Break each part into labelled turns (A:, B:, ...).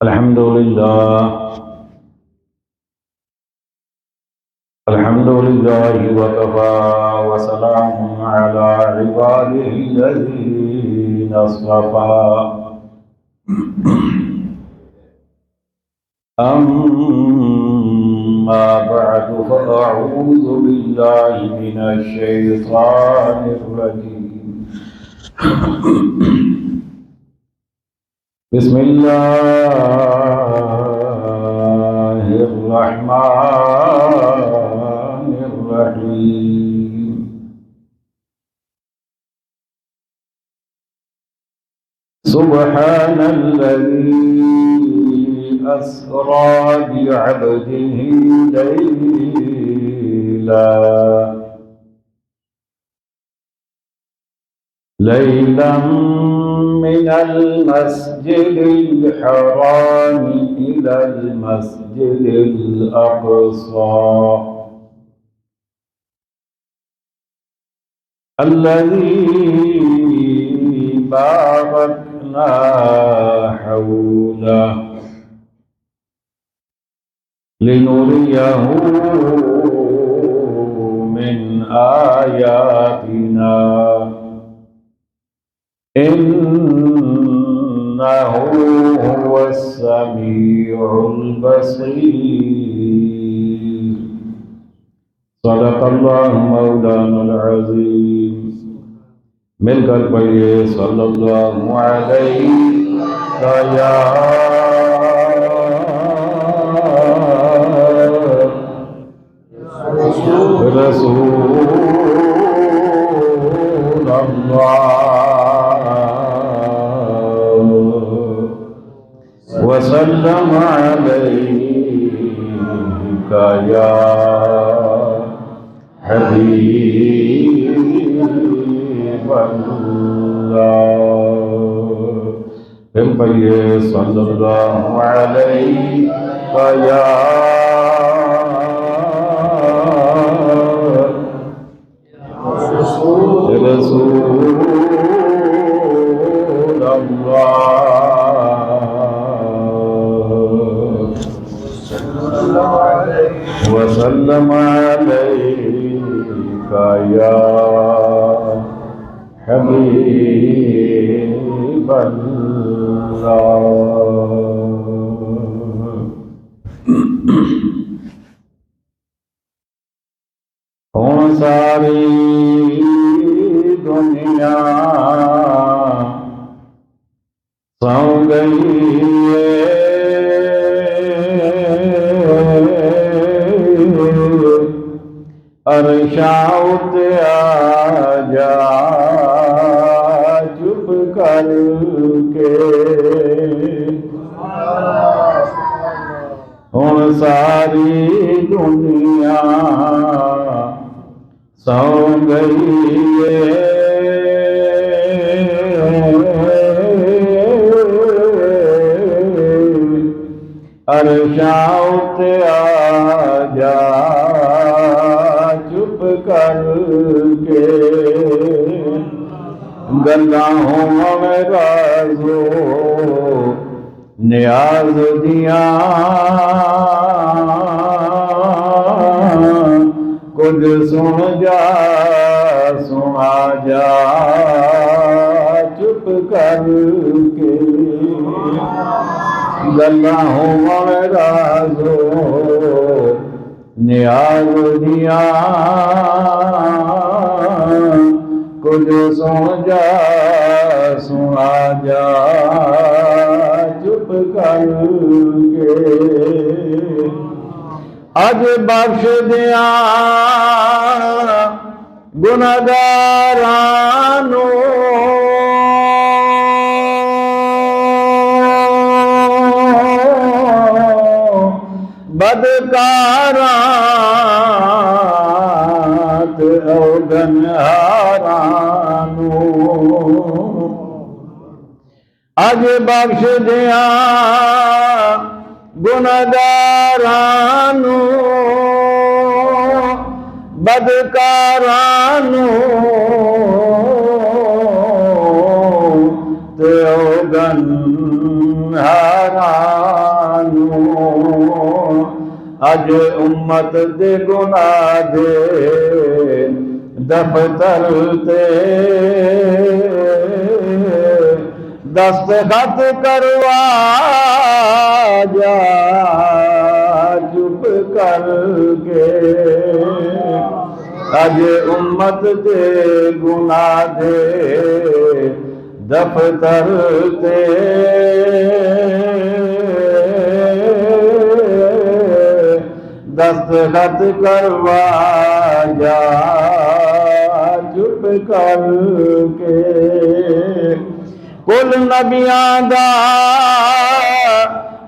A: الحمد لله وكفى وسلام على عباده الذين اصطفى أما بعد فأعوذ بالله من الشيطان الرجيم بسم الله الرحمن الرحيم سبحان الذي أسرى بعبده ليلا من المسجد الحرام إلى المسجد الأقصى الذي باركنا حوله لنريه من آياتنا إنه هو السميع البصير صدق الله مولانا العظيم مل کر پڑھیے صلی اللہ علیہ یا رسول اللہ وسلم علیک یا حبیب اللہ پھر پڑھیے صلی اللہ علیک یا رسول اللہ وسلم علیک یا حبیب اللہ ہوں ساری دنیا سو گئی عرشاں تے آجا چپ کر کے ہن ساری دنیا سو گئی عرشاں تے آجا چپ کر کے گلاں ہون رازو نیاز دیاں کچھ سن جا سنا جا چپ کر کے گلاں ہون رازو نیاز دیاں کچھ سن جا سنا جا چپ کر کے اج بخش دیاں گنہگاراں نوں بدکاراں تے اوگنہاراں نوں اج بخش دیاں گنہگاراں نوں بدکاراں نوں تے اوگنہاراں اج امت دے گناہ دے دفتر تے دستخط کروا جا چپ کر کے اج امت دے گناہ دے دفتر تے دستخط کروا جا چپ کر کے کل نبیاں دا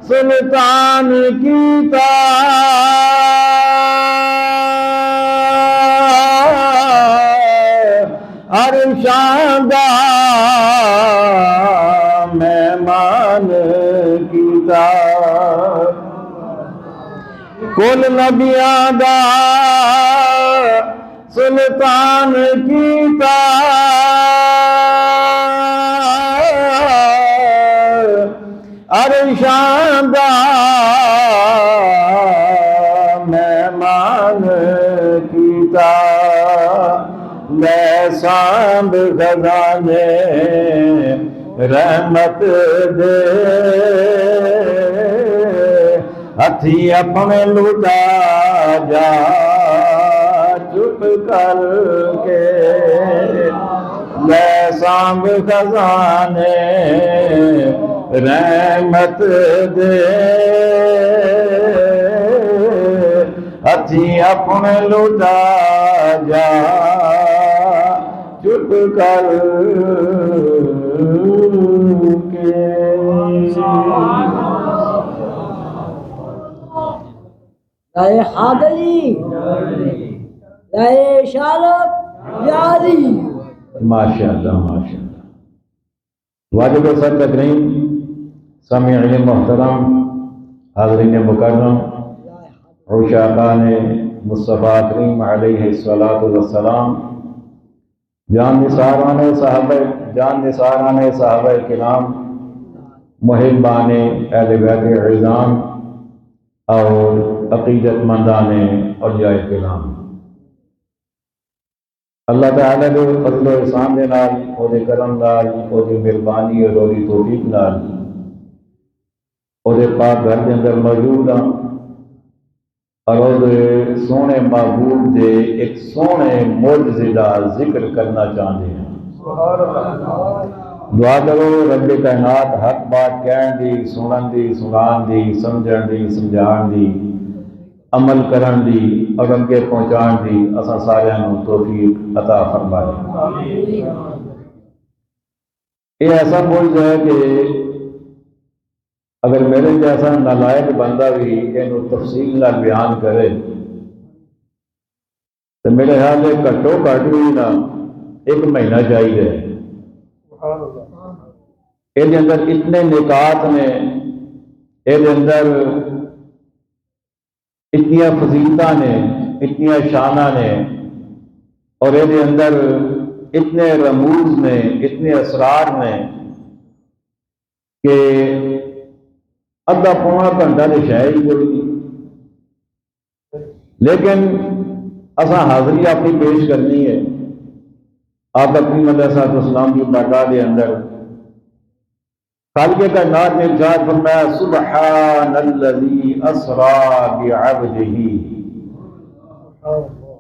A: سلطان کیتا عرشاں دا مہمان کیتا کل نبیاں دا سلطان کیتا عرشاں دا مہمان کیتا میں سانب خزانے رحمت دے ہتھی اپنے لٹا جا چپ کر کے میں سانب خزانے رحمت دے ہتھی اپنے لٹا جا چپ کر کے
B: لائے حاضری لائے شارت یاری
A: ماشاءاللہ ماشاءاللہ واجب سر تکریم سامعین محترم حاضرین مکرم عشاقان مصطفیٰ کریم علیہ السلام جان نثاران صحابہ کرام محبان اہل بیت اعظام اور عقیدت مندان اولیاء کرام اللہ تعالیٰ کے فضل و احسان دے نال او دے کرم نال او دی مہربانی اور او دی توفیق نال او دے پاک گھر دے اندر موجود ہاں اور او دے سونے محبوب دے ایک سونے معجزے دا ذکر کرنا چاہتے ہیں دعا کرو رب کائنات حق بات کہن دی سنن دی سنان دی سمجھن دی سمجھان دی عمل کرن دی اور اگے پہنچان دی اساں سارے نوں توفیق عطا فرمائے یہ ایسا بوجھ ہے کہ اگر میرے جیسا نالائق بندہ بھی اینو تفصیل نہ بیان کرے تو میرے خیال ہے گھٹو گھٹ بھی نہ 1 مہینہ چاہیے یہ اندر اتنے نکات نے یہ اندر اتنی فضیلتاں نے اتنی شانہ نے اور یہ اندر اتنے رموز نے اتنے اسرار نے کہ ادھا پونا گھنٹہ تو شاید ہی کوئی نہیں لیکن اساں حاضری اپنی پیش کرنی ہے آپ اپنی مدرسہ اسلام کی بارگاہ کے اندر خالق کائنات نے ارشاد فرمایا سبحان الذی اسری بعبدہ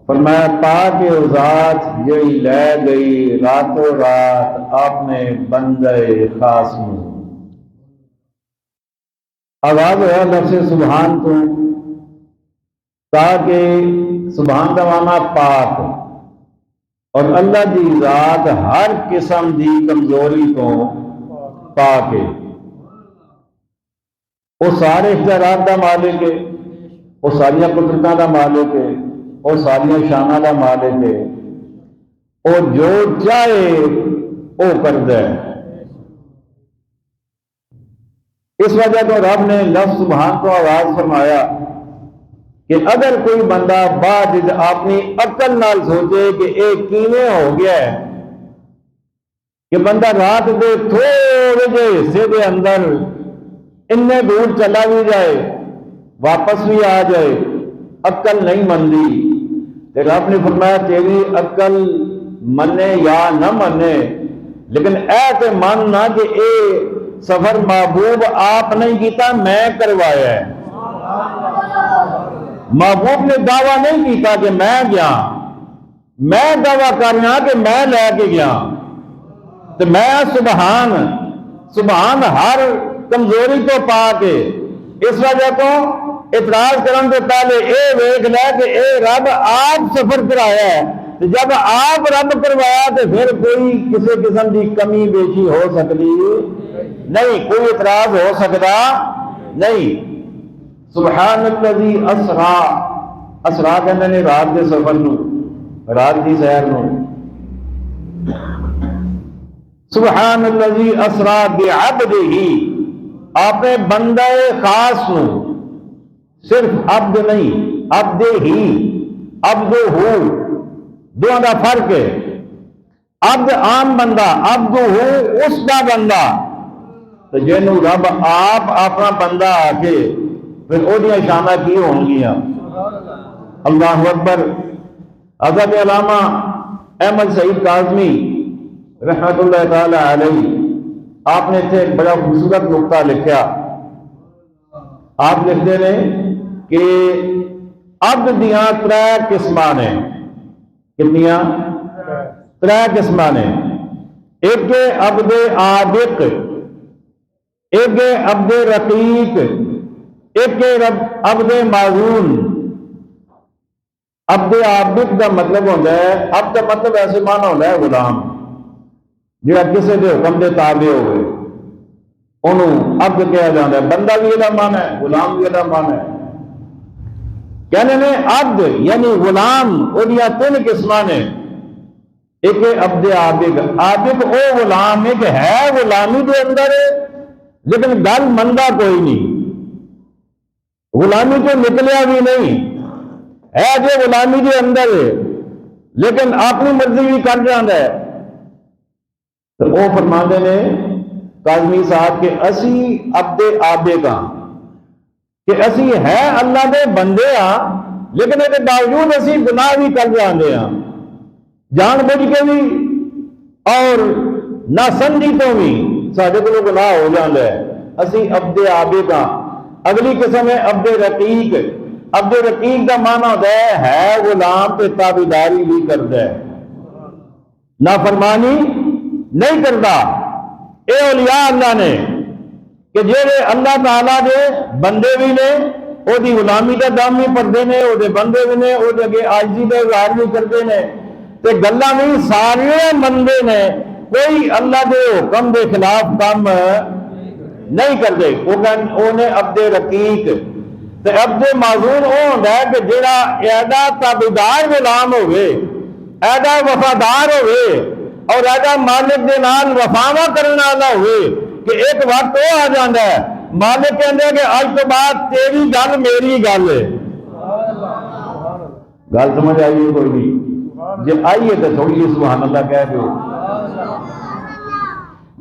A: فرمایا پاک ذات جی لے گئی راتوں رات آپ نے بندے خاص میں آغاز ہوا لفظ سبحان تو تاکہ سبحان کا معنی پاک اور اللہ دی ذات ہر قسم دی کمزوری تو پاک ہے وہ سارے اختیارات کا مالک ہے وہ ساری قدرتوں کا مالک ہے وہ ساری شانہ کا مالک ہے وہ جو چاہے وہ کرتا ہے اس وجہ تو رب نے لفظ سبحان کو آواز فرمایا کہ اگر کوئی بندہ بعد اپنی عقل نال سوچے کہ ایک کیویں ہو گیا ہے کہ بندہ رات دے تھوڑے جے حصے دے اندر اتنے دور چلا بھی جائے واپس بھی آ جائے، عقل نہیں مندی، تو رب نے فرمایا تیری عقل منے یا نہ منے، لیکن اے تے ماننا کہ اے سفر محبوب آپ نہیں کیتا، میں کروایا ہے۔ محبوب نے دعویٰ نہیں کیتا کہ میں گیا، میں دعویٰ کر رہا کہ میں لے کے گیا، تو میں سبحان ہر کمزوری تو پا کے اس وجہ تو اعتراض کرنے سے پہلے اے ویکھ لے کہ اے رب آپ سفر کرایا ہے، تو جب آپ رب کروایا تو پھر کوئی کسی قسم کی کمی بیشی ہو سکتی نہیں، کوئی اعتراض ہو سکتا نہیں۔ سبحان الذی اسرا کہنے نے رات کے سفر نو، رات کی سیر نو، سبحان الذی اسرا بعبدہ، اپنے بندہ خاص نو، صرف عبد نہیں، عبد ہی، عبد ہو، دونوں کا فرق ہے۔ عبد عام بندہ، عبد ہو اس کا بندہ، تو جنوں رب آپ اپنا بندہ آ کے پھر وہ شانہ کی ہون گیا۔ اللہ اکبر۔ حضرت علامہ احمد سعید کاظمی رحمت اللہ تعالی علیہ، آپ نے ایک بڑا خوبصورت نقطہ لکھا۔ آپ لکھتے ہیں کہ عبد دیاں ترے قسماں نے، کتنیاں؟ ترے قسماں نے، ایک عبد عابق، ایک عبد رقیق، ایک عبد معزون۔ عبد عابق کا مطلب ہوتا ہے، عبد کا مطلب ایسے معنی ہوتا ہے غلام، جہاں کسی کے حکم کے تابع ہوئے انہوں عبد کہا جاتا ہے۔ بندہ بھی یہ معنی ہے، غلام بھی یہ معنی ہے۔ کہنے میں عبد یعنی غلام وہ تین قسماں نے، ایک عبد عابق، عابق او غلام ایک ہے غلامی کے اندر لیکن گل مندا کوئی نہیں، غلامی تو نکلیا بھی نہیں ہے، جو غلامی کے اندر لیکن اپنی مرضی بھی کر جانا ہے۔ تو وہ فرماندے نے کاظمی صاحب کہ اسی عبد عابق ہاں، کہ اسی ہے اللہ دے بندے ہاں لیکن اس کے باوجود اسی گناہ بھی کر جانے ہاں، جان بوجھ کے بھی اور نہ سمجھی تو بھی سارے کو گناہ ہو جاتا ہے۔ اسی عبد عابق ہاں۔ اگلی قسم ہے عبد رقیق۔ عبد رقیق کا معنی ہوتا ہے غلام پہ تابعداری بھی کرتا ہے، نافرمانی نہیں کرتا۔ اے اولیاء اللہ نے کہ جہے اللہ تعالیٰ دے بندے بھی نے، وہ دی غلامی کا دام بھی پڑھتے ہیں، وہ دے بندے بھی نے، وہ دے عاجزی کا اظہار بھی کرتے ہیں، تے گلاں بھی سارے بندے نے، کوئی اللہ دے حکم دے خلاف کام نہیں کرتے۔ وہ نے عبد رقیق۔ تے عبد معزون وہ ہوتا ہے کہ جہاں ایڈا تابعدار غلام ہوئے، ایڈا وفادار ہوئے اور ایڈا مالک دے نال وفاوا کرنے والا ہوئے کہ ایک وقت وہ آ جاتا ہے مالک کہتے ہیں کہ آج تو بعد تیری گل میری گل ہے۔ گل سمجھ آئیے کوئی نہیں؟ جی آئیے تو تھوڑی سبحان اللہ کہہ دو۔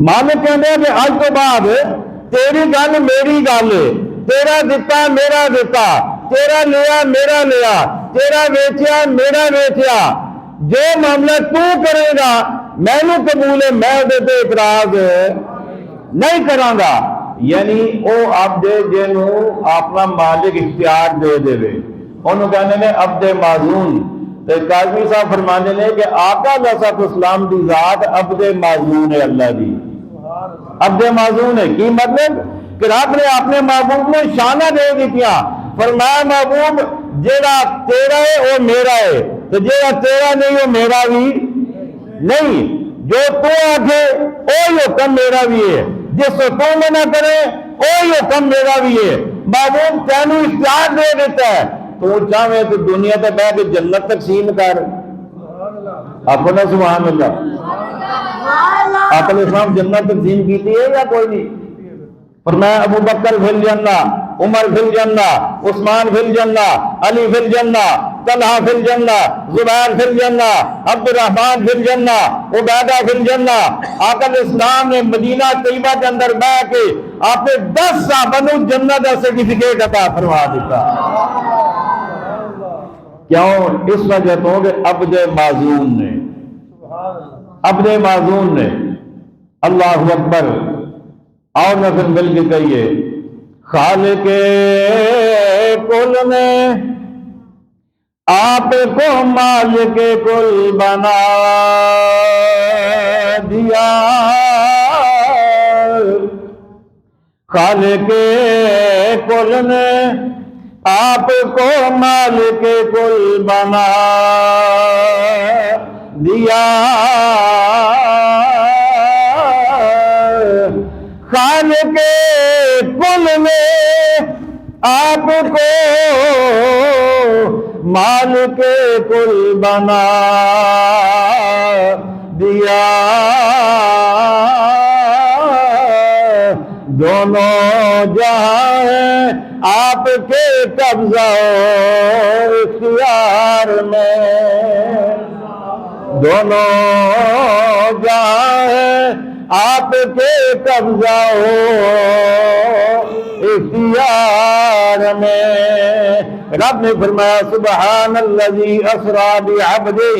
A: مالک کہتے ہیں کہ آج تو بعد تیری گل میری گل ہے، تیرا دتا میرا دتا، تیرا لیا میرا لیا، تیرا ویچیا میرا ویچیا، جو معاملہ تو کرے گا میں نے قبول ہے، میں دے تے اعتراض نہیں کراں گا۔ یعنی او عبد جنوں اپنا مالک اختیار دے دے انہوں کہنے نے عبد معزون۔ کاظمی صاحب فرمانے نے کہ آقا علیہ الصلوۃ والسلام دی ذات عبد معزون ہے، اللہ دی عبد معزون ہے۔ کی مطلب کہ رب نے اپنے محبوب میں شانہ دے دیا، فرمایا محبوب جیڑا تیرا ہے وہ میرا ہے، تو جیڑا تیرا نہیں وہ میرا بھی نہیں، جو تو آکھے وہی حکم میرا بھی ہے، جس کو تو منع کرے وہی حکم میرا بھی ہے۔ محبوب تینوں اختیار دے دیتا ہے، تو چاہے تو دنیا تے بیٹھ کے جنت تقسیم کر۔ اپنا سبحان اللہ۔ آپ علیہ السلام جنت تقسیم کیتی ہے یا کوئی نہیں؟ فرمایا ابو بکر فی الجنہ، عمر فی الجنہ، عثمان فی الجنہ، علی فی الجنہ، طلحہ فی الجنہ، زبیر فی الجنہ، عبد الرحمن فی الجنہ، عبیدہ فی الجنہ۔ آقا علیہ السلام نے مدینہ طیبہ کے اندر بیٹھ کے آپ نے 10 صحابہ کو جنت کا سرٹیفکیٹ عطا فرما دیتا۔ کیوں؟ اس وجہ تو کہ عبد معزون نے، عبد معزون نے، اللہ اکبر۔ اور نہ پھر مل کے کہیے، خالق کل نے آپ کو مالک کل بنا دیا، خالق کل نے آپ کو مالک کل بنا دیا، خالق کل نے آپ کو مالک کل بنا دیا، دونوں جہاں ہیں آپ کے قبضہ و اختیار میں، دونوں جہاں ہیں آپ کے قبضہ و اختیار میں۔ رب نے فرمایا سبحان الذی اسریٰ بعبدہ،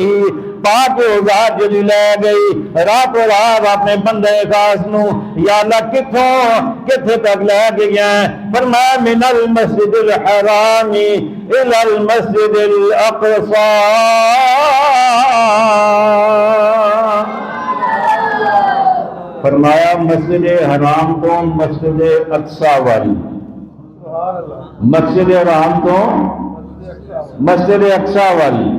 A: پاک ذات جلی لے گئی رات و رات اپنے بندے خاص نو، یا اللہ کتھے تک لے گیا؟ فرمایا من المسجد الحرام الى المسجد الاقصی، فرمایا مسجد حرام تو مسجد اقصی والی، مسجد حرام تو مسجد اقصی والی۔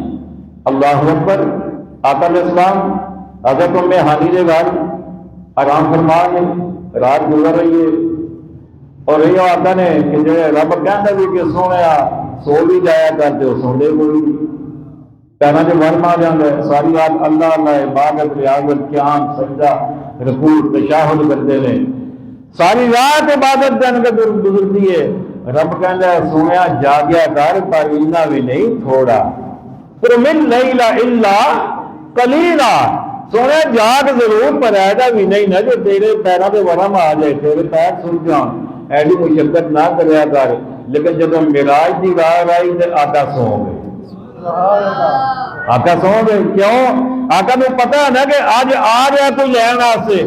A: اللہ اکبر۔ آقا علیہ السلام اگر تم میں ہانی دے گھر آرام فرما لیں، رات گزر رہی ہے، اور یہ آقا نے کہ جو رب کہنا بھی کہ سونے سو بھی جایا کرتے ہو، سونے کوئی کہنا جو ورم آ جانا ہے، ساری رات اللہ اللہ عبادت ریاضت قیام سجدہ رکوع تشہد کرتے ہیں، ساری رات عبادت دن کے گزرتی ہے۔ رب کہنا ہے سویا جاگیا کر پر اتنا بھی نہیں تھوڑا، قم اللیل الا قلیلا، سویا جاگ ضرور پر ایسا بھی نہیں نہ جو تیرے پیروں پہ ورم آ جائے، تیرے پیر سن جان، ایسی مشقت نہ کریا کر۔ لیکن جب معراج کی رات آئی تو آقا سو گئے، آقا سو گئے۔ کیوں؟ آقا کو پتا ہے نا کہ آج آ رہا کوئی لین واسطے،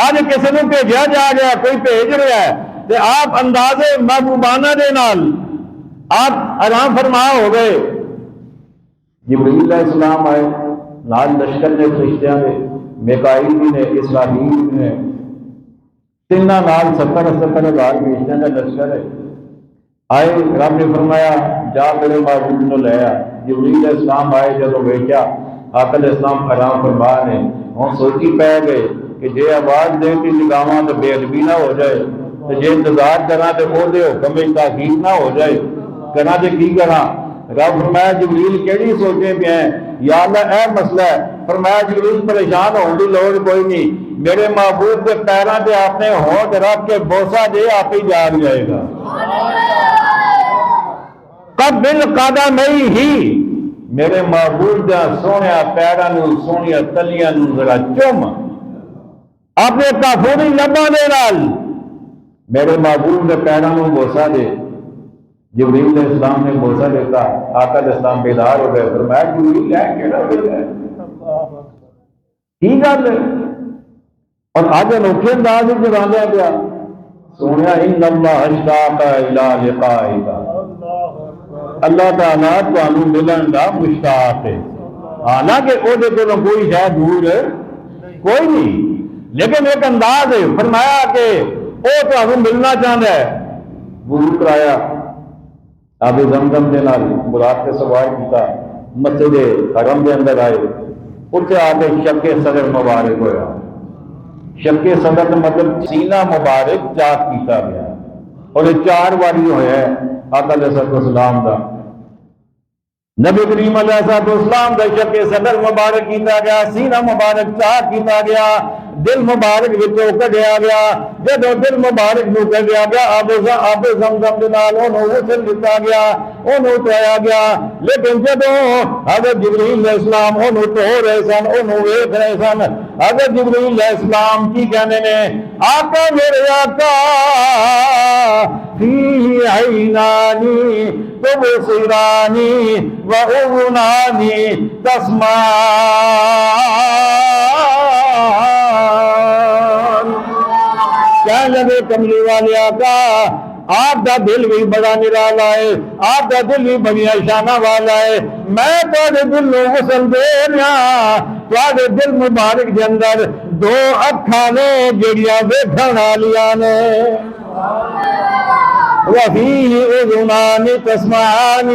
A: آج کسی نے بھیجا جا رہا، کوئی بھیج رہا ہے، تو آپ اندازے محبوبانہ دے نال آپ آرام فرما ہو گئے۔ جبریل علیہ السلام آئے، نال لشکر نے، فرشتیاں نے، میکائیل نے، اسرافیل نے، تینوں نال 70,000 فرشتیاں کا لشکر ہے۔ آئے، رب نے فرمایا جا میرے محبوب نو لے آ۔ جبریل علیہ السلام آئے، جب ویکھیا آقا علیہ السلام آرام فرما نے، ہوں سوچی پہ گئے کہ جے آواز دے کے نگاواں تو بے ادبی نہ ہو جائے، تو جے انتظار کرا تو وہ دے حکم تاخیر نہ ہو جائے، کہنا جے کی کرا؟ رب فرمایا جبریل کیڑی سوچے پہ ہیں؟ یا اللہ اے مسئلہ ہے۔ فرمایا جبریل پریشان ہونے کی لوڑ کوئی نہیں، میرے محبوب کے پیراں پہ آپ نے ہونٹ رکھ کے بوسہ دے، آپ ہی جاگ جائے گا۔ قبل قدمیہ، میرے محبوب دا سونیا پیراں نو، سونیا تلیاں نو ذرا چوم، اپنے کافوری لباں دے نال میرے محبوب کے پیراں نو بوسہ دے۔ جبریل علیہ السلام نے بوسہ دیتا، آقا علیہ السلام بیدار ہو گئے۔ فرمایا جبریل ہے کیڑا دل ہے، کی گل ہے؟ اور آج انوکھے انداز میں جگاندیا پیا، سونیا ان اللہ اشتاق الی لقائک، اللہ تعالیٰ تانوں ملن دا مشتاق ہے۔ حالانکہ وہ کولوں کوئی شاید دور کوئی نہیں، لیکن ایک انداز ہے۔ فرمایا کہ وہ تانوں ملنا چاہتا ہے۔ وضو کرایا، آب زمزم دے نال برات کے سوار کیتا، مسجد حرم دے اندر آئے، اتنے آ کے شق صدر مبارک ہویا۔ شق صدر مطلب سینہ مبارک چاک کیتا گیا، اور یہ 4 باری ہویا ہے آقا علیہ السلام دا، نبی کریم علیہ السلام دا شق صدر مبارک کیتا گیا، سینہ مبارک چاک کیتا گیا۔ دل مبارک وچوں کڈیا گیا جدوں دل مبارک نو کڈیا گیا آب زمزم دے نال اونوں غسل دتا گیا اونوں دھویا گیا لیکن جدوں حضرت جبریل علیہ السلام اونوں دھو رہے سن اونوں ویکھ رہے سن حضرت جبریل علیہ السلام کی کہنے نے آقا میرے آقا فی عینانی تبصرانی و اذنانی تسمعان کہنے لگے کملی والے آقا آپ کا دل بھی بڑا نرالا ہے آپ کا دل بھی بڑی شانہ والا ہے میں تھوڑے دل نو غسل دے رہا تھوڑے دل مبارک کے اندر دو اکھاں نے جڑیاں ویکھن والیاں نے وفیہ اذنان تسمعان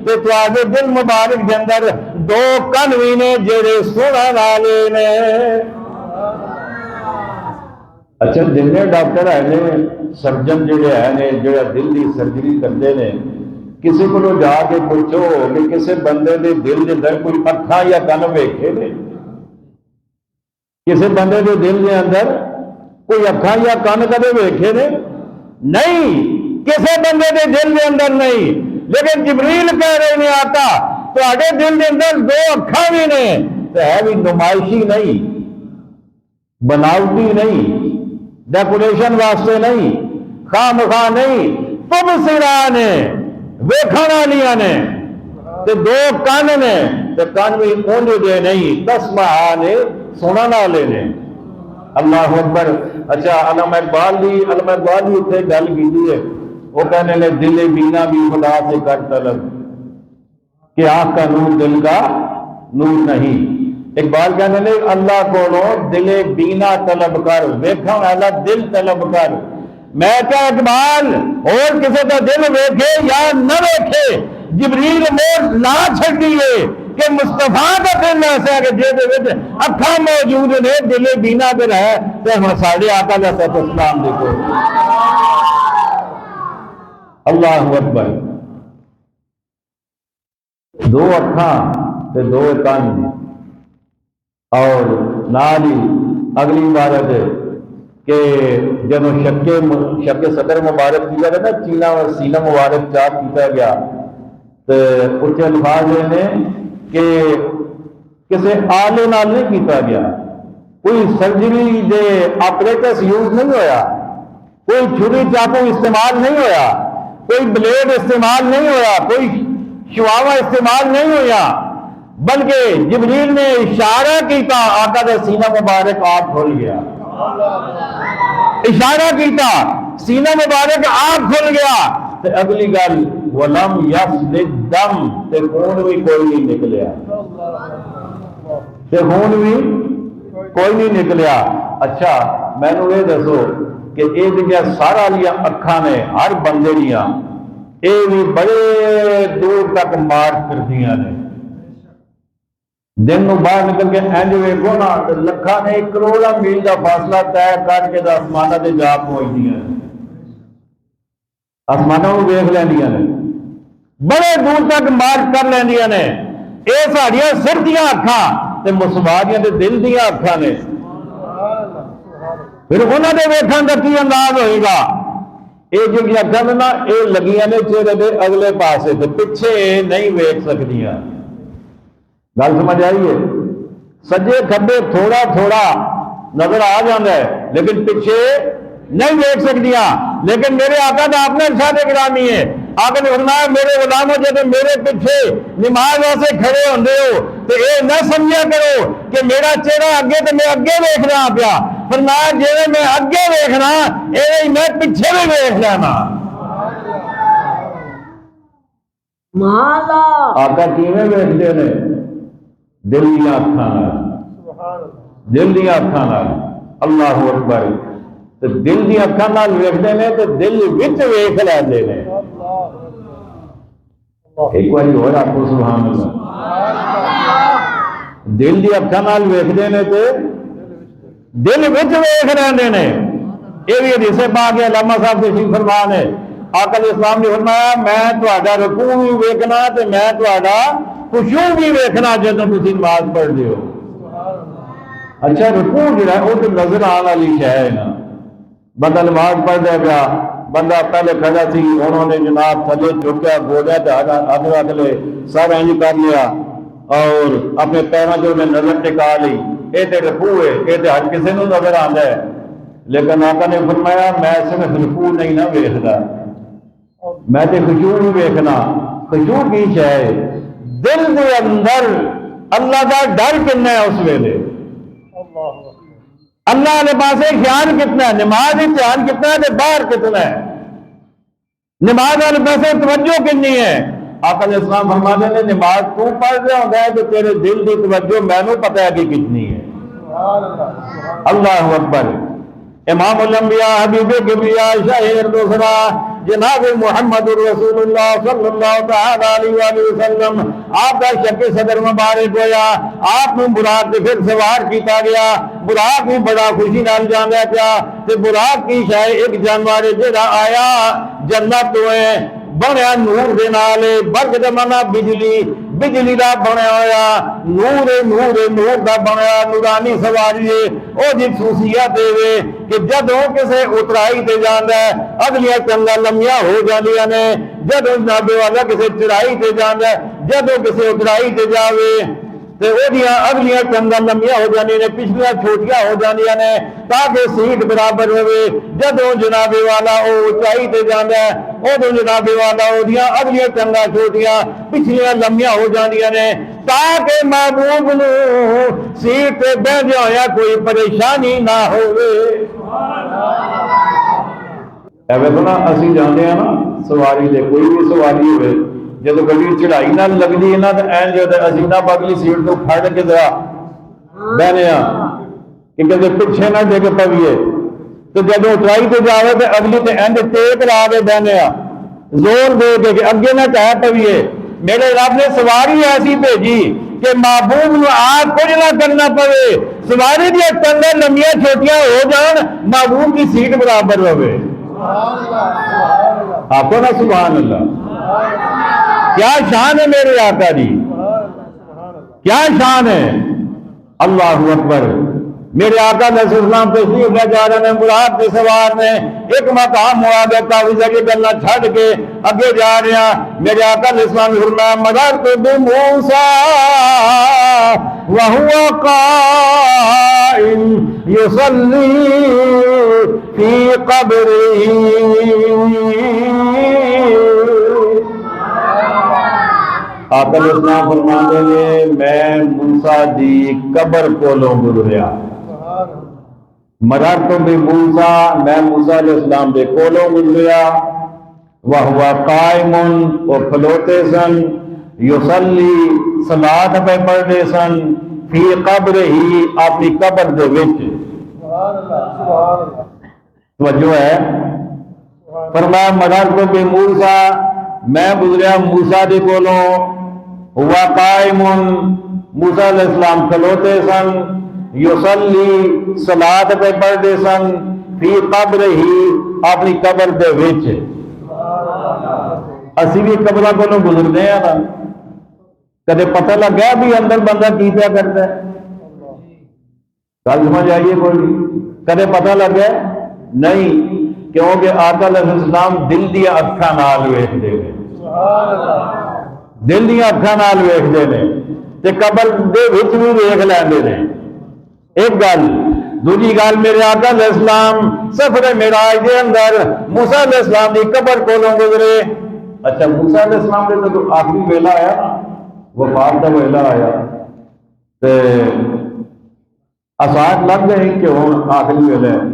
A: تے تھوڑے دل مبارک کے اندر دو کن وی نے جڑے سنن والے نے اچھا جننے ڈاکٹر ہے نے سرجن جڑے ہے نے جڑا دل دی سرجری کرتے نے کسی کو جا کے پوچھو کہ کسی بندے دے دل دے اندر کوئی اکھاں یا کن ویکھے نے کسی بندے دے دل دے اندر کوئی اکھاں یا کن کدے ویکھے نے نہیں کسی بندے دے دل دے اندر نہیں لیکن جبریل کہہ رہے نے آقا تواڈے دل دے اندر دو اکھاں بھی نے تے ہے بھی نمائشی نہیں بناوٹی نہیں ڈیکوریشن واسطے نہیں خواہ مخواہ نہیں تبصران نے ویکھن والیاں نے تے دو کان نے تے کان بھی اونجے دے نہیں تسمعان سنن والے نے اللہ اکبر اچھا علامہ اقبال دی اتنے گل کیتی ہے وہ کہنے لے دل بینا بھی خدا سے کر طلب کہ آنکھ کا نور دل کا نور نہیں اقبال کہنے لے اللہ کو دل بینا طلب کر ویکھن والا دل طلب کر میں کہا اقبال اور کسی کا دل ویکھے یا نہ ویکھے جبریل مور لا چھڈیے کہ مصطفیٰ کا دل ایسا ہے کہ جے اکھاں موجود نے دل بینا پہ رہے تو ساڑھے آقا علیہ السلام دیکھو اللہ اکبر دو اکھاں تے دو کان اور نالی اگلی عبارت ہے کہ جب شک صدر مبارک کیا گیا نا چینا اور سینہ مبارک چاک کیتا گیا تو اچھے الفاظ نے کہ کسی آلے نال نہیں کیتا گیا کوئی سرجری دے آپریٹس یوز نہیں ہویا کوئی چھری چاقو استعمال نہیں ہویا کوئی بلیڈ استعمال نہیں ہویا کوئی شواوا استعمال نہیں ہویا بلکہ جبریل نے اشارہ کیتا آقا دے سینہ مبارک آپ کھل گیا اشارہ کیتا سینہ مبارک آپ کھل گیا تے اگلی گل ولم یفلت دم تے خون بھی کوئی نہیں نکلیا تے خون بھی کوئی نہیں نکلیا اچھا میں نے یہ دسو کہ یہ جگہ سارا لیا اکھاں نے ہر بندے دیا یہ بھی بڑے دور تک مارچ کرتیاں نے دن نو باہر نکل کے اینج ویکھو نا لکھاں نے 1 کروڑ میل کا فاصلہ طے کر کے آسمانہ دے جا پہنچدیاں نے آسمانوں کو ویکھ لیندیاں نے بڑے دور تک مارچ کر لیندیاں نے یہ ساڈیاں سر دیاں اکھاں تے مصباح دے دل دیاں اکھاں نے پھر انہاں دے ویکھن دا کی انداز ہوئے گا یہ جڑی اکھاں نے نا یہ لگیاں نے چہرے دے اگلے پاسے تے پیچھے نہیں ویکھ سکدیاں گل سمجھ آئیے سجے کھبے تھوڑا تھوڑا نظر آ جاتا ہے لیکن پیچھے نہیں دیکھ سکتیاں لیکن میرے آقا دا اپنے ارشاد گرامی ہے آقا نے فرمایا میرے غلاموں جب میرے پیچھے نماز واسطے کھڑے ہوندے ہو تو یہ نہ سمجھا کرو کہ میرا چہرہ اگے تو میں اگے دیکھ رہا پیا فرمایا جی میں اگے دیکھنا یہ میں پیچھے بھی دیکھ لینا آقا کیویں ویکھدے نے دل دیا اکھاں دل دیا اکھاں اللہ اکبر دل دیا اکھاں ویکھدے نے تو دل وچ ویکھ لیندے نے ایک بار اور آکھو سبحان اللہ دل دی اکھاں ویکھدے نے تے دل وچ ویکھ لیندے نے یہ بھی حدیث پاک علامہ صاحب تشریف فرما نے آقا علیہ السلام نے فرمایا میں تہاڈا رکوع بھی ویکھنا تے میں تہاڈا خشوع بھی ویکھنا جدوں تسی نماز پڑھ دیو اچھا رکوع جو ہے وہ تو نظر آنے والی شے ہے نا، بندہ نماز پڑھ دے گا، بندہ پہلے کھڑا سی انہوں نے جناب تھلے چکیا گوڑیا ہاتھ رکھ لے سر انج کر لیا اور اپنے پیروں جو نے نظر ٹکا لی، یہ تو رکوع ہے، یہ تو ہر کسی کو نظر آتا ہے، لیکن آقا نے فرمایا میں صرف رکوع نہیں نہ ویکھدا، میں تو خشوع نہیں ویکھنا۔ خشوع کی شے ہے دل دے اندر اللہ کا ڈر کتنا ہے، اس ویلے اللہ والے پاسے خیال کتنا ہے، نماز ہی دھیان کتنا ہے تو باہر کتنا ہے، نماز والے پاسے توجہ کتنی ہے۔ آقا علیہ السلام فرماتے ہیں نماز تو پڑھ رہا ہوتا ہے تو تیرے دل کی توجہ میں نے پتہ ہے کہ کتنی ہے۔ اللہ اکبر۔ امام الانبیاء حبیب کبریاء شاہ دوسرا جناب محمد رسول اللہ صلی اللہ تعالی علیہ وآلہ وسلم آپ کا شک صدر مبارک ہویا، آپ نے براق سے پھر سوار کیتا گیا، براق بھی بڑا خوشی نال جانا پیا تے براق کی شاہ ایک جانور جڑا آیا جنت تو ہے بنیا نور دے نال، برق دا مانا بجلی، بجلی دا بنیا ہویا نور دا بنیا نورانی سواری ہے۔ او جی خصوصیت ہے کہ جدوں کسے اترائی تے جاندا ہے اگلیاں ٹنگاں لمیاں ہو جاندیاں نے، جدوں جناب والا کسے چڑھائی تے جاندا ہے جدوں کسے اترائی تے جاوے تے اودیاں اگلیاں ٹنگاں لمیاں ہو جاندیاں نے، پچھلیاں چھوٹیاں ہو جاندیاں نے تاکہ سیٹ برابر ہوئے۔ جدوں جناب والا او اونچائی تے جاندا ہے اودوں جناب والا اودیاں اگلیاں ٹنگاں چھوٹیاں پچھلیاں لمیاں ہو جاندیاں نے تاکہ محبوب نو سیٹ تے بیٹھیا ہویا کوئی پریشانی نہ ہوئے۔ ایویں تو نا اسی جاندے ہیں نا سواری دے کوئی بھی سواری ہوئے جدو گڈی چڑھائی نہ لگدی ہے نا تو این جو اسی نہ اگلی سیٹ تو پھڑ کے ذرا بہنے کہ کدے پیچھے نہ ڈگ پویے، تو جب اٹرائی تے جاوے تو اگلی تے اینڈ ٹیک لا کے بہنے زور دے کے کہ اگے نہ ٹہ پویے۔ میرے رب نے سواری ایسی بھیجی کہ محبوب نو آپ کچھ نہ کرنا پوے، سواری دیا ٹنگاں لمیاں چھوٹیاں ہو جان محبوب کی سیٹ برابر ہوئے۔ آپ کو نا سبحان اللہ، کیا شان ہے میرے آقا جی، کیا شان ہے۔ اللہ اکبر۔ میرے آقا علیہ السلام تشریف لے جا رہے ہیں براق کے سوار نے ایک مقام ہوا گیا کافی جگہ گلا چھڑ کے اگے جا رہے ہیں۔ میرے آقا علیہ السلام نے فرمایا مررت بموسیٰ وہو قائم یصلی فی قبرہ۔ آقا علیہ السلام فرماتے ہیں میں موسیٰ دی قبر کولوں گزریا، مررت بموسیٰ میں موسیٰ علیہ السلام دے کولوں گزریا، وہو قائم وہ کھلوتے سن، یصلی صلاۃ پہ پڑھتے سن، فی قبر ہی اپنی قبر دے وچ۔ توجہ ہے، فرمایا مررت بموسیٰ میں گزریا موسیٰ دے کولوں، ہوا قائم موسیٰ علیہ السلام کھلوتے سن، یصلی صلاۃ پہ پڑھتے سن، فی قبر ہی اپنی قبر دے وچ۔ اسی بھی قبرہ کو گزرتے ہیں نا، کدے پتہ لگ گیا بھی اندر بندہ کی پیا کرتا ہے؟ گل سمجھ آئیے کوئی؟ کدے پتہ لگ گیا؟ نہیں، کیونکہ آقا علیہ السلام دل دیا اکھاں نال ویکھدے نے، دل دیا اکھاں نال ویکھدے نے تے قبر دے وچ بھی ویکھ لیندے نے۔ ایک گل، دوسری گل میرے آقا علیہ السلام سفر معراج دے اندر موسیٰ علیہ السلام دی قبر کولوں گزرے۔ اچھا موسیٰ علیہ السلام دے تو آخری ویلا آیا نا، وفات دا ویلا آیا تے آسان لگ گئے کہ ہن آخری ویلا ہے،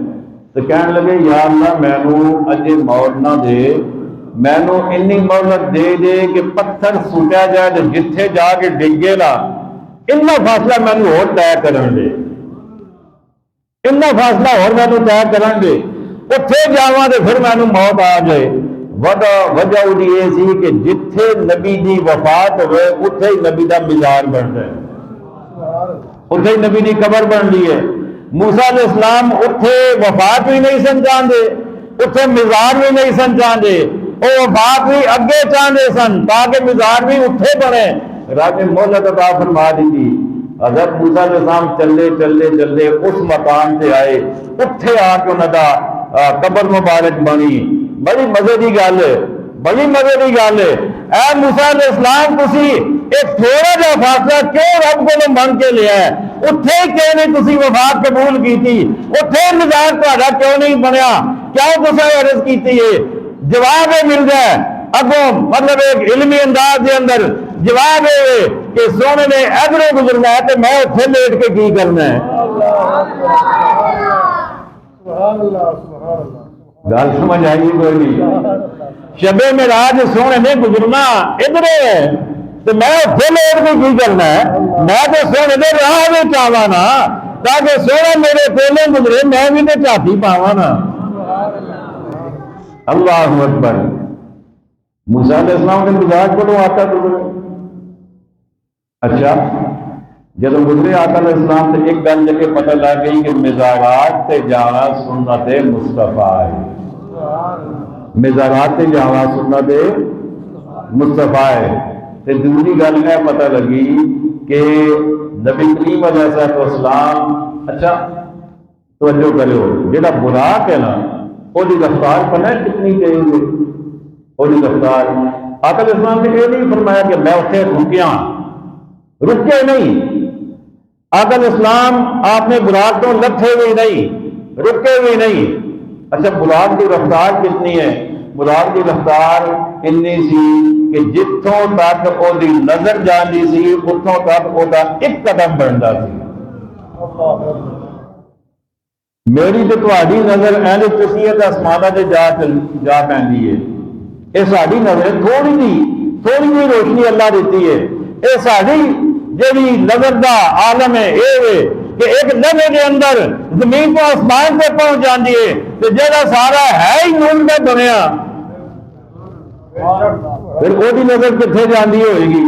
A: تو کہنے لگے یا اللہ مینوں اجے موت نہ دے، مینوں انی مہلت دے دے کہ پتھر سٹیا جائے تو جتھے جا کے ڈگے نا اتنا فاصلہ مینوں ہور طے کرن دے، اتنا فاصلہ ہور مینوں طے کرن دے، اتھے جاواں تے پھر مینوں موت آ جائے۔ وجہ اودی یہ سی کہ جتھے نبی دی وفات ہوئے اتھے ہی نبی دا مزار بن رہا ہے، اتھے ہی نبی دی قبر بن رہی ہے۔ موسیٰ علیہ السلام اتھے وفات بھی نہیں سن چاہتے، اتھے مزار بھی نہیں سن چاہتے، وہ وفات بھی اگے چاہتے سن تاکہ مزار بھی اتھے بنے۔ رب نے مہلت عطا فرما دی حضرت موسیٰ علیہ السلام چلے چلے چلے اس مقام سے آئے، اتھے آ کے انہوں دا قبر مبارک بنی۔ بڑی مزے کی گل ہے، بڑی مزے کی گل ہے۔ اے موسیٰ علیہ السلام تسی ایک تھوڑا جا فاصلہ کیوں رب کو من کے لیا ہے؟ اتھے کیوں نہیں تسی وفات قبول کی تھی؟ اتھے مزاج تہاڈا کیوں نہیں بنیا؟ کیوں تساں عرض کیتی ہے؟ جواب مل جائے اگوں، مطلب ایک علمی انداز کے اندر جواب ہے کہ سونے نے ادھروں گزرنا ہے تو میں اتنے لیٹ کے کی کرنا ہے۔ گل سمجھ آئی کوئی نہیں؟ شب معراج سونے نے گزرنا ادھر ہے تو میں اتنے لیٹ کے کی کرنا ہے؟ میں تو سونے نے راہ میں چاہوا نا، تاکہ سونا میرے پہلے گزرے میں بھی تو چاہتی پاوا نا۔ اللہ اکبر۔ موسیٰ علیہ السلام کے مزاج کو آتا گزرے۔ اچھا جب گزرے آقا علیہ السلام سے ایک گل جگہ پتہ لگ گئی کہ مزارات تے جانا سنت مصطفیٰ ہے، مزارات تے جانا سنت مصطفیٰ ہے۔ تے دوسری گل یہ پتہ لگی کہ نبی کریم علیہ السلام، اچھا توجہ کرو، جہاں براق ہے نا وہ رفتار پتہ ہے کتنی تیز ہے؟ وہ رفتار آقا علیہ السلام نے یہ نہیں فرمایا کہ میں اتنے رکیا، رکے نہیں۔ آقا علیہ السلام آپ نے براق تو لتھے ہوئے نہیں، رکے ہوئے نہیں۔ اچھا براق کی رفتار کتنی ہے؟ براق کی رفتار اتنی سی کہ جتوں تک وہ نظر جاندی سی اتوں تک وہ ایک قدم بڑھتا سی۔ میری تو تہاڈی نظر اینج پسی ہے تو آسماناں تے جا پیندی ہے۔ یہ ساری نظر تھوڑی جی روشنی اللہ دیتی ہے۔ یہ ساری جی نظر دا عالم ہے یہ کہ ایک لمحے کے اندر زمین کو آسمان سے پہنچ جاندی ہے تو جہاں سارا ہے ہی نور میں بنیا، پھر وہ نظر کتنے جاندی ہوئے گی؟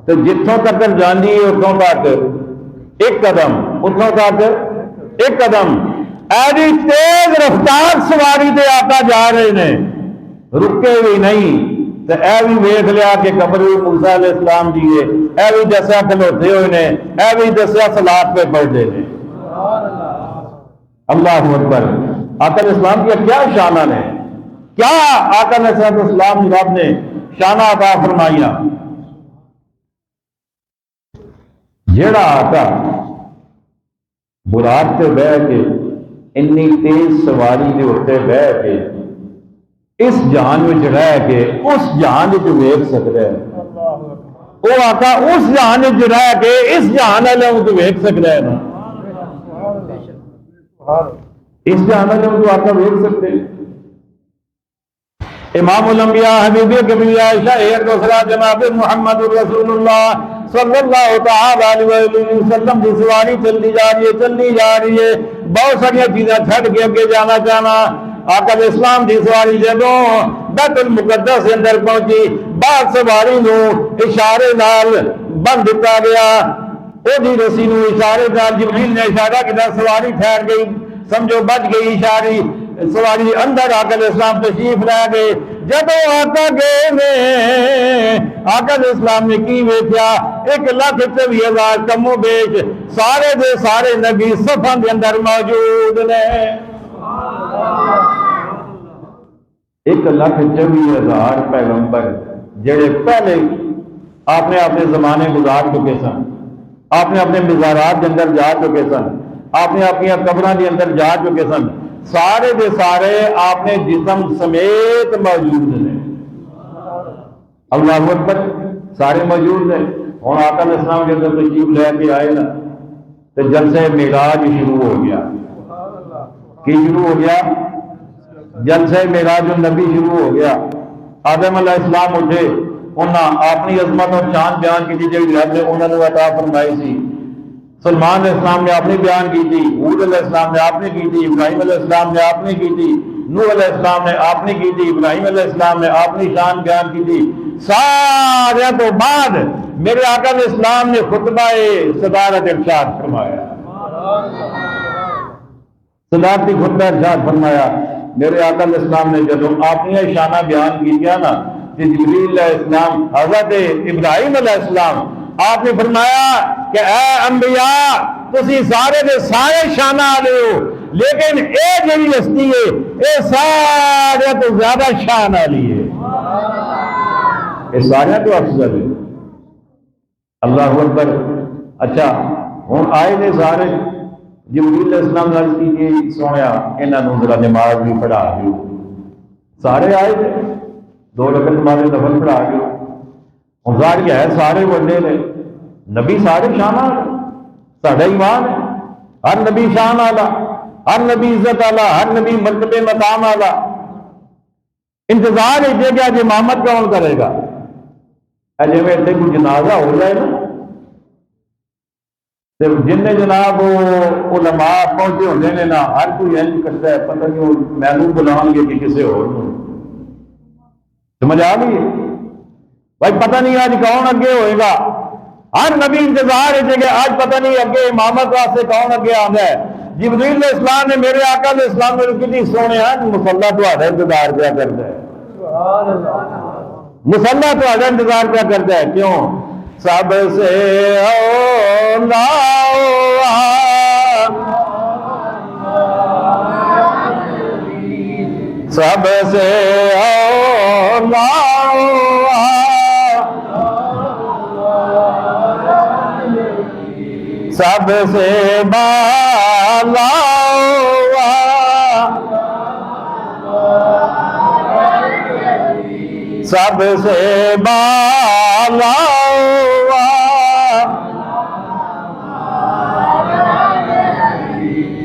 A: تو جتوں تک جاندی ہے اتوں تک ایک قدم، اتوں تک ایک قدم۔ ایسی تیز رفتار سواری تے آقا جا رہے ہیں، رکے بھی نہیں۔ تو اے بھی ویکھ لیا کہ قبر بھی موسیٰ علیہ السلام جی ہے، اے بھی دسیا کھلوتے ہوئے نے، اے بھی دسیا صلاۃ پہ پڑھتے ہیں۔ اللہ اکبر۔ آقا علیہ السلام کی کیا شانہ ہے، کیا آقا علیہ السلام رب نے شانہ عطا فرمائیا۔ جیڑا آقا براق سے بہ کے انی تیز سواری کے اتنے بہ کے اس جہان میں رہ کے اس جہان جو ویکھ سکتا ہے، وہ آقا اس جہان جو رہ کے اس جہان والوں کو ویکھ سکتا ہے نا، اس جہان والوں کو آقا ویکھ سکتے ہیں۔ امام الانبیاء حبیب کبریا شاہر دوسرا جناب محمد رسول اللہ صلی اللہ تعالی علیہ وسلم کی سواری چلتی جا رہی ہے، بہت ساری چیزیں چھڑ کے اگے جانا چاہنا۔ آقا علیہ السلام کی سواری جدوں بیت المقدس کے اندر پہنچی، بعد سواری نو اشارے نال بند دتا گیا، وہ رسی نو اشارے نال جبریل نے اشارہ کیا، سواری ٹھہر گئی، سمجھو بچ گئی اشاری سواری۔ اندر آقا علیہ السلام تشریف لے گئے۔ جدو آقا گئے نے آقا علیہ السلام نے کی ویکھیا 1,24,000 کم و بیش سارے دے سارے نبی صفاں دے اندر موجود نے۔ 1,24,000 پیغمبر جڑے پہلے آپ نے اپنے زمانے گزار چکے سن، آپ نے اپنے مزارات کے اندر جا چکے سن، آپ نے اپنی قبراں کے اندر جا چکے سن، سارے دے سارے آپ نے جسم سمیت موجود ہیں۔ اللہ اکبر، سارے موجود ہیں۔ ہوں آقا علیہ السلام کے اندر تشریف لے کے آئے نا تو جلسہ معراج شروع ہو گیا۔ کی شروع ہو گیا؟ جلسہ معراج النبی شروع ہو گیا۔ آدم علیہ السلام اٹھے، انہاں اپنی عظمت اور شان بیان کی جی رب نے انہوں نے عطا فرمائی سی۔ سلمان علیہ السلام نے اپنی بیان کی تھی، حود علیہ السلام نے آپ نے کی تھی، ابراہیم علیہ السلام نے آپ نے کی تھی، نوح علیہ السلام نے آپ نے کی تھی، ابراہیم علیہ السلام نے اپنی شان بیان کی تھی۔ سارے تو بعد میرے آقا علیہ السلام نے خطبہ صدارت ارشاد فرمایا، صدارتی خطبہ ارشاد فرمایا۔ میرے آقا علیہ السلام نے جب اپنی شانہ بیان کی کیا نا کہ جبریل علیہ السلام، حضرت ابراہیم علیہ السلام آپ نے فرمایا کہ اے انبیاء تسی سارے دے سارے شان والے ہو، لیکن اے جڑی ہستی ہے اے سارے تو زیادہ شان والی ہے، اے سارے تو افضل ہے۔ اللہ اکبر۔ اچھا ہوں آئے نے سارے، جبریل علیہ السلام نے عرض کی جی سویا انہوں ذرا نماز بھی پڑھا دیو، سارے آئے تھے 2 رکعت نماز نفل پڑھا دیو۔ ہوں ظاہر کیا ہے سارے بڑے نے، نبی سارے شان والا، ساڈا ایمان ہے ہر نبی شان والا، ہر نبی عزت والا، ہر نبی مرتبے مقام والا۔ انتظار ہے کہ آج امامت کون کرے گا؟ جی میں اتنے کوئی جنازہ ہو جائے نا، جن جناب علماء پہنچے ہوتے ہیں نا، ہر کوئی انج کرتا ہے پتہ نہیں میں بلاؤ گے کہ کسی اور سمجھ آ گئی بھائی، پتہ نہیں آج کون اگے ہوئے گا۔ ہر نبی انتظار ہے کہ آج پتہ نہیں اگے امامت واسطے کون اگے آتا ہے۔ جبریل علیہ السلام نے میرے آقا علیہ السلام نے کتنی سونے مسلح تہاڈا انتظار کیا کرتا ہے، مسلح تہاڈا انتظار کیا کرتا ہے۔ کیوں؟ سب سے اولا سب سے اولا سب سے بالا سب سے بالا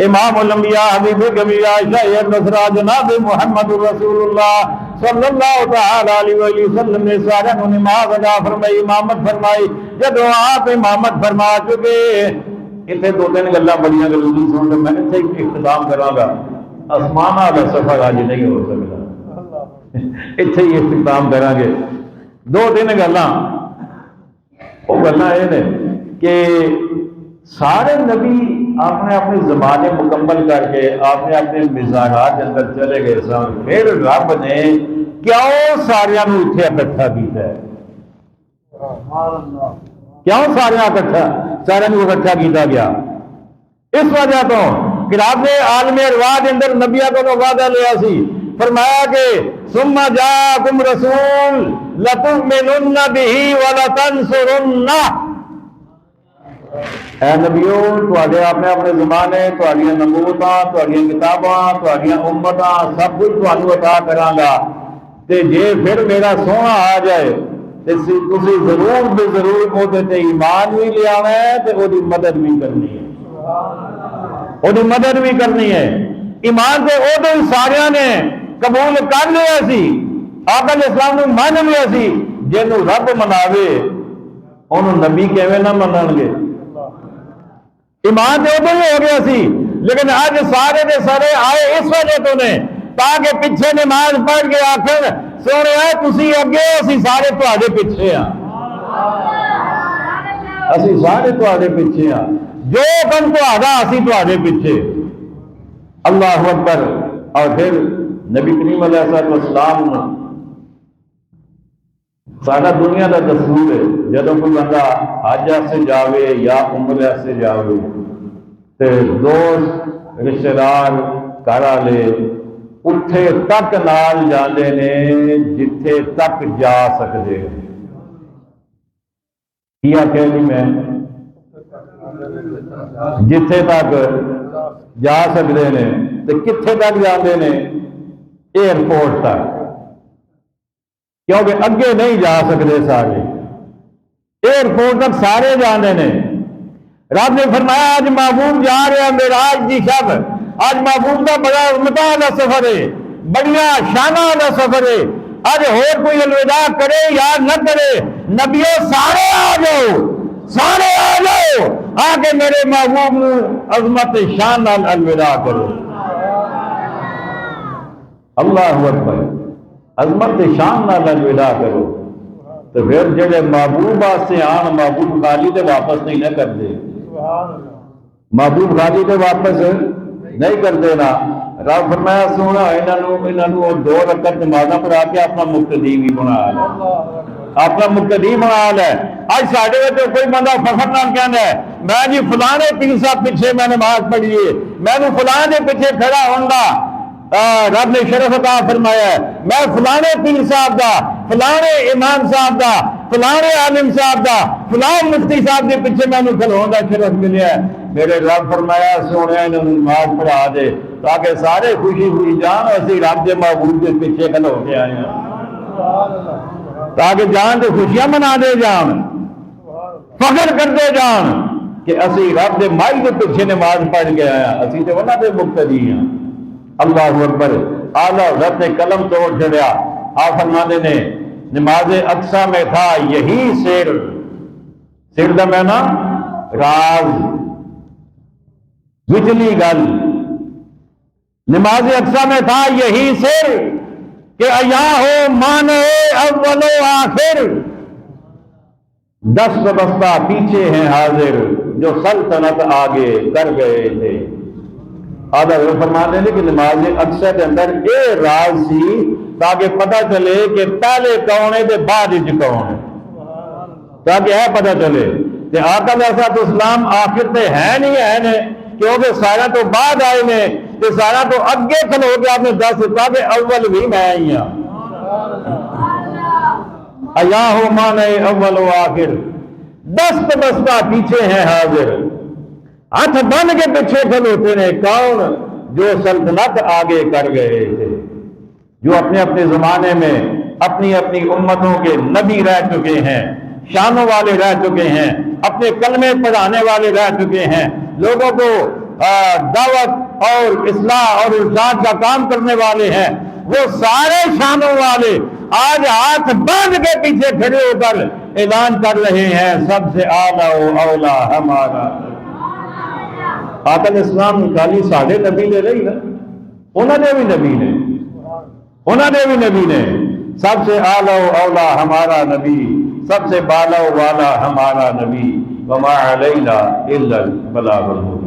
A: امام الانبیاء حبیب کبیرہ شاہد نصرہ جناب محمد رسول اللہ صلی اللہ تعالی علیہ وآلہ وسلم نے سارے نماز ادا فرمائی، امامت فرمائی۔ جب آپ امامت فرما چکے، اتنے 2-3 گلاں بڑیاں گلوں سن لیں، میں اتنے اختتام کراں گا، آسمان والا سفر آج نہیں ہو سکتا، اتنے ہی اختتام کریں گے۔ 2-3 گلاں، وہ گلاں یہ نے کہ سارے نبی آپ نے اپنے زمانے مکمل کر کے آپ نے اپنے مزاحات کے اندر چلے گئے سن، پھر رب نے کیوں سارے اتنے اکٹھا کیتا ہے؟ کیوں سارے اکٹھا کیتا گیا؟ اس وجہ تو کہ رب نے عالم ارواح کے اندر نبیوں کو وعدہ لیا سی، فرمایا کہ ثم جاءکم رسول لتؤمنن بہ ولتنصرنہ۔ اے نبیوں تواڈے اپنے اپنے زمانے، تواڈیاں نبوتاں، تواڈیاں کتاباں، تواڈیاں امتاں سب کچھ تانوں عطا کراں گا، تے جے پھر میرا سونا آ جائے تے تسی ضرور بے ضرور وہ تے ایمان بھی لے آنا ہے تے وہ دی مدد بھی کرنی ہے، وہ دی مدد بھی کرنی ہے۔ ایمان تے وہ دے سارے نے قبول کر لیا سی، آقا علیہ السلام نے مان لیا سی، جنوں رب مناوے انہوں نبی کیویں نہ منن گے؟ ایمان تو ادھر ہی ہو گیا سی، لیکن آج سارے دے سارے آئے اس وجہ تو نے تاکہ پیچھے نماز پڑھ کے آخر سونے تسی اگے اسی سارے تواڈے پیچھے ہاں، اسی سارے تواڈے پیچھے ہاں، جو کم تہاڈا اسی تواڈے پیچھے۔ اللہ اکبر۔ اور پھر نبی کریم علیہ السلام سارا دنیا کا دستور ہے، جب کوئی بندہ حج سے جاوے یا عمرے سے جاوے تے دوست رشتہ دار گھر والے اتھے تک نال جاندے نے جتھے تک جا سکتے ہیں۔ کیا کہنی میں جتھے تک جا سکتے ہیں تے کتھے تک جاندے نے؟ ایئرپورٹ تک، کیونکہ اگے نہیں جا سکتے سارے، ایئرپورٹ تک سارے جانے نے۔ رب نے فرمایا آج محبوب جا رہے ہیں معراج کی شب، آج محبوب کا بڑا متاع کا سفر ہے، بڑیاں شانہ کا سفر ہے۔ آج اور کوئی الوداع کرے یا نہ کرے، نبیوں سارے آ جاؤ، سارے آ جاؤ، آ کے میرے محبوب عظمت شان نال الوداع کرو۔ اللہ اکبر۔ عظمت شان نال الوداع کرو۔ تو پھر جڑے محبوب واسطے آن محبوب خالی تے واپس نہیں نہ کرتے، محبوب خالی تے واپس نہیں کرتے نا۔ رب فرمایا سونا انہوں 2 رکعت نمازاں پڑھا کے اپنا مقتدی بھی بنا لے، اپنا مقتدی بنا لے. اج ساڈے وچ کوئی بندہ فخر نال کہندا ہے میں جی فلانے پیر صاحب پیچھے میں نماز پڑھی ہے, میں فلاں دے پیچھے کھڑا ہوندا رب نے شرف عطا فرمایا ہے, میں فلانے پیر صاحب دا, فلانے امام صاحب دا, فلانے عالم صاحب دا, فلاں مفتی صاحب دے پیچھے میں کھلون دا شرف ملیا ہے. میرے رب فرمایا سونے انہوں نے نماز پڑھا دے تاکہ سارے خوشی خوشی جان اسی رب دے معبود کے پیچھے کھلو کے آئے ہیں, تاکہ جان دے خوشیاں منا دے جان, فخر کرتے جان کہ اسی رب دے مائی دے پیچھے نماز پڑھ کے آیا, اسی تے انہاں دے مقتدی ہیں. اللہ اکبر. اعلیٰ حضرت نے قلم توڑ چھڑیا. آپ فرماتے نے نماز اقصی میں تھا یہی سر, سر دا میں نا راز وچلی گل, نماز اقصی میں تھا یہی سر کہ ایا ہو مانے اول و آخر, دست بستہ پیچھے ہیں حاضر جو سلطنت آگے کر گئے تھے. آدھا فرماتے ہیں کہ نماز اقصی کے اندر یہ راز سی تاکہ پتہ چلے کہ پہلے کون ہے تے بعد وچ کون ہے, تاکہ ہے پتہ چلے کہ آقا علیہ الصلوۃ والسلام آخر تے ہے نہیں ہے نے, کیونکہ سارا تو بعد آئے نے تے سارا تو اگے کھلو کے آپ نے دس دیتا کہ اول بھی میں ہی ہوں. ایا ہو مانے اول و آخر, دست بستہ پیچھے ہیں حاضر, ہاتھ بن کے پیچھے کھلوتے نے کون, جو سلطنت آگے کر گئے تھے, جو اپنے اپنے زمانے میں اپنی اپنی امتوں کے نبی رہ چکے ہیں, شانوں والے رہ چکے ہیں, اپنے کلمے پڑھانے والے رہ چکے ہیں, لوگوں کو دعوت اور اصلاح اور ارشاد کا کام کرنے والے ہیں, وہ سارے شانوں والے آج ہاتھ باندھ کے پیچھے کھڑے ہو کر اعلان کر رہے ہیں سب سے اعلیٰ و اولا ہمارا. آقا علیہ السلام خالی ساڈے نبی نے نہیں نا, انہوں نے بھی نبی نے, انہوں نے بھی نبی نے. سب سے اعلیٰ و اولا ہمارا نبی, سب سے بالا و والا ہمارا نبی, وما علینا الا البلاغ المبین.